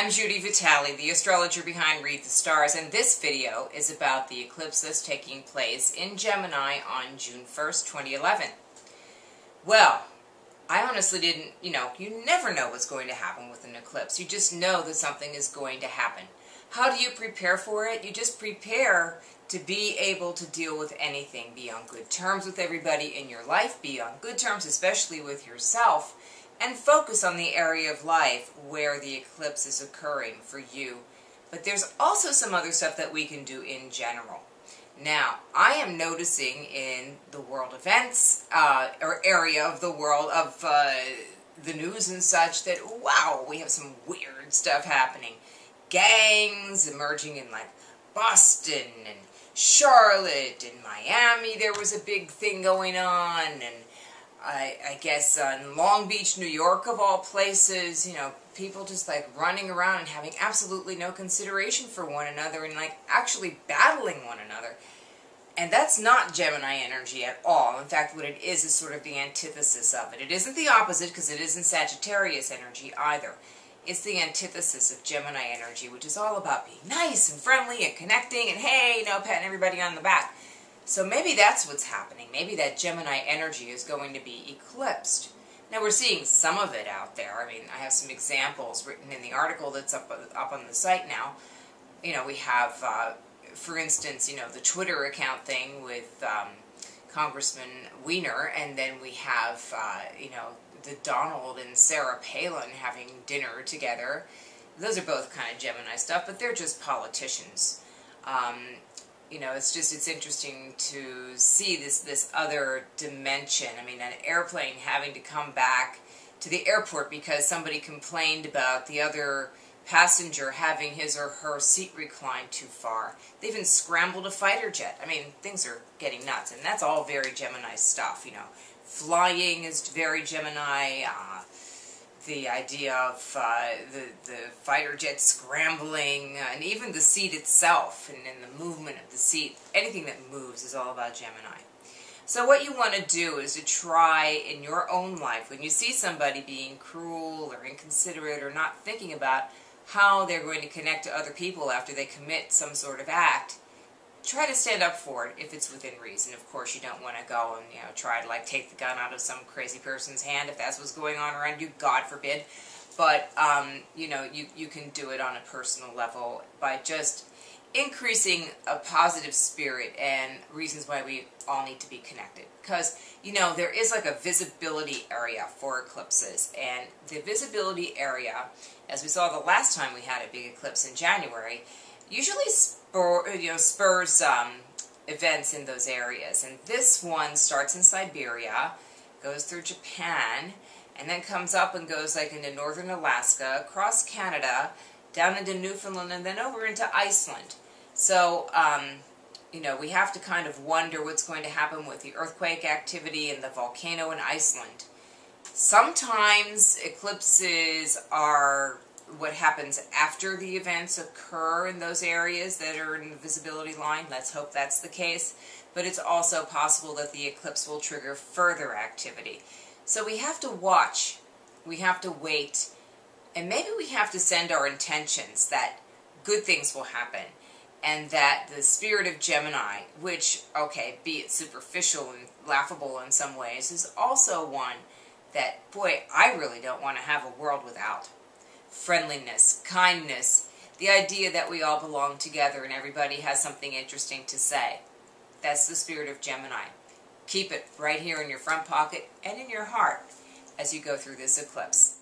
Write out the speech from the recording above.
I'm Judi Vitale, the astrologer behind Read the Stars, and this video is about the eclipse that's taking place in Gemini on June 1st, 2011. Well, I honestly didn't, you never know what's going to happen with an eclipse. You just know that something is going to happen. How do you prepare for it? You just prepare to be able to deal with anything, be on good terms with everybody in your life, be on good terms especially with yourself, and focus on the area of life where the eclipse is occurring for you. But there's also some other stuff that we can do in general. Now, I am noticing in the world events, or area of the world of the news and such, that wow, we have some weird stuff happening. Gangs emerging in like Boston and Charlotte and Miami. There was a big thing going on, and I guess in Long Beach, New York, of all places, people just like running around and having absolutely no consideration for one another and like actually battling one another. And that's not Gemini energy at all. In fact, what it is sort of the antithesis of it. It isn't the opposite because it isn't Sagittarius energy either. It's the antithesis of Gemini energy, which is all about being nice and friendly and connecting and hey, patting everybody on the back. So maybe that's what's happening. Maybe that Gemini energy is going to be eclipsed. Now we're seeing some of it out there. I mean, I have some examples written in the article that's up on the site now. We have, for instance, the Twitter account thing with Congressman Weiner, and then we have, the Donald and Sarah Palin having dinner together. Those are both kind of Gemini stuff, but they're just politicians. It's interesting to see this other dimension. I mean, an airplane having to come back to the airport because somebody complained about the other passenger having his or her seat reclined too far. They even scrambled a fighter jet. I mean, things are getting nuts, and that's all very Gemini stuff, Flying is very Gemini. The idea of the fighter jet scrambling, and even the seat itself, and the movement of the seat, anything that moves is all about Gemini. So what you want to do is to try in your own life, when you see somebody being cruel or inconsiderate or not thinking about how they're going to connect to other people after they commit some sort of act, try to stand up for it if it's within reason. Of course, you don't want to go and try to like take the gun out of some crazy person's hand if that's what's going on around you. God forbid. But you can do it on a personal level by just increasing a positive spirit and reasons why we all need to be connected. Because there is like a visibility area for eclipses, and the visibility area, as we saw the last time we had a big eclipse in January, usually spurs events in those areas. And this one starts in Siberia, goes through Japan, and then comes up and goes like into northern Alaska, across Canada, down into Newfoundland, and then over into Iceland. So, we have to kind of wonder what's going to happen with the earthquake activity and the volcano in Iceland. Sometimes eclipses are what happens after the events occur in those areas that are in the visibility line. Let's hope that's the case. But it's also possible that the eclipse will trigger further activity. So we have to watch, we have to wait, and maybe we have to send our intentions that good things will happen, and that the spirit of Gemini, which, okay, be it superficial and laughable in some ways, is also one that, boy, I really don't want to have a world without. Friendliness, kindness, the idea that we all belong together and everybody has something interesting to say. That's the spirit of Gemini. Keep it right here in your front pocket and in your heart as you go through this eclipse.